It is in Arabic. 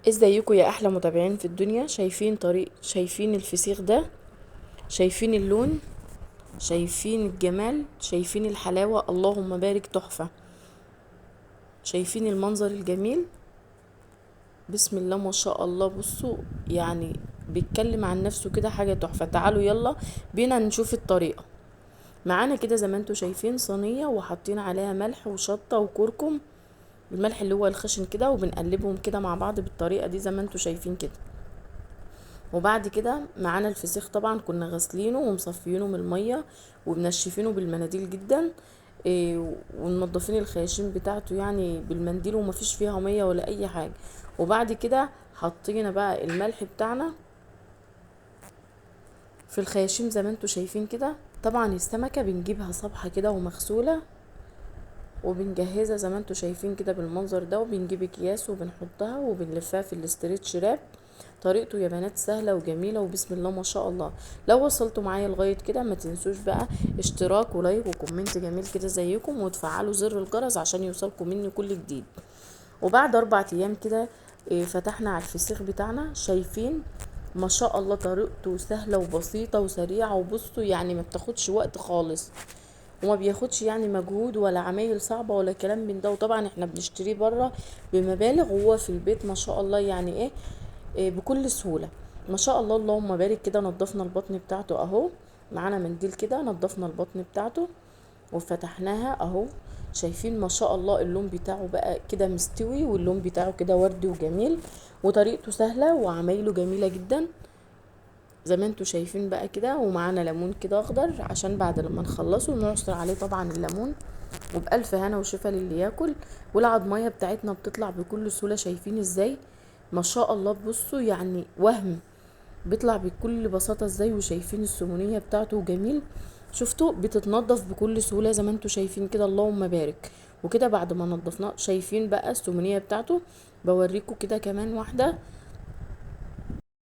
ازيكم يا احلى متابعين في الدنيا؟ شايفين الفسيخ ده؟ شايفين اللون؟ شايفين الجمال؟ شايفين الحلاوة؟ اللهم بارك، تحفة. شايفين المنظر الجميل؟ بسم الله ما شاء الله. بصوا، يعني بيتكلم عن نفسه كده، حاجة تحفة. تعالوا يلا بينا نشوف الطريقة. معانا كده زي ما انتوا شايفين صينية، وحاطين عليها ملح وشطة وكركم، الملح اللي هو الخشن كده، وبنقلبهم كده مع بعض بالطريقة دي زي ما انتوا شايفين كده. وبعد كده معانا الفسيخ، طبعا كنا غاسلينه ومصفيينه من الميه ومنشفينه بالمناديل جدا، ومنضفين الخياشيم بتاعته يعني بالمنديل، ومفيش فيها ميه ولا اي حاجه. وبعد كده حطينا بقى الملح بتاعنا في الخياشيم زي ما انتوا شايفين كده. طبعا السمكه بنجيبها صبحه كده ومغسوله، وبنجهزها زي ما انتوا شايفين كده بالمنظر ده، وبنجيب اكياس وبنحطها وبنلفها في الاسترتش راب. طريقته يا بنات سهلة وجميلة، وبسم الله ما شاء الله. لو وصلتوا معايا لغاية كده ما تنسوش بقى اشتراك ولايك وكومنت جميل كده زيكم، وتفعلوا زر الجرس عشان يوصلكم مني كل جديد. وبعد 4 ايام كده فتحنا على الفسيخ بتاعنا. شايفين ما شاء الله طريقته سهلة وبسيطة وسريعة، وبصوا يعني ما بتاخدش وقت خالص، وما بياخدش يعني مجهود ولا عمايل صعبة ولا كلام من ده. وطبعا احنا بنشتريه بره بمبالغ، وهو في البيت ما شاء الله يعني إيه بكل سهولة. ما شاء الله اللهم بارك. كده نضفنا البطن بتاعته اهو، معانا منديل كده نضفنا البطن بتاعته وفتحناها اهو. شايفين ما شاء الله اللون بتاعه بقى كده مستوي، واللون بتاعه كده وردي وجميل، وطريقته سهلة وعمايله جميلة جدا زي ما انتوا شايفين بقى كده. ومعانا ليمون كده اخضر عشان بعد لما نخلصه نعصر عليه طبعا الليمون، وبألف هنا وشفا للي ياكل. والعضمية بتاعتنا بتطلع بكل سهولة. شايفين ازاي ما شاء الله؟ بصوا يعني وهم بيطلع بكل بساطة ازاي. وشايفين السمونية بتاعته جميل، شفتوا بتتنضف بكل سهولة زي ما انتوا شايفين كده، اللهم بارك. وكده بعد ما نضفناه شايفين بقى السمونية بتاعته. بوريكم كده كمان واحدة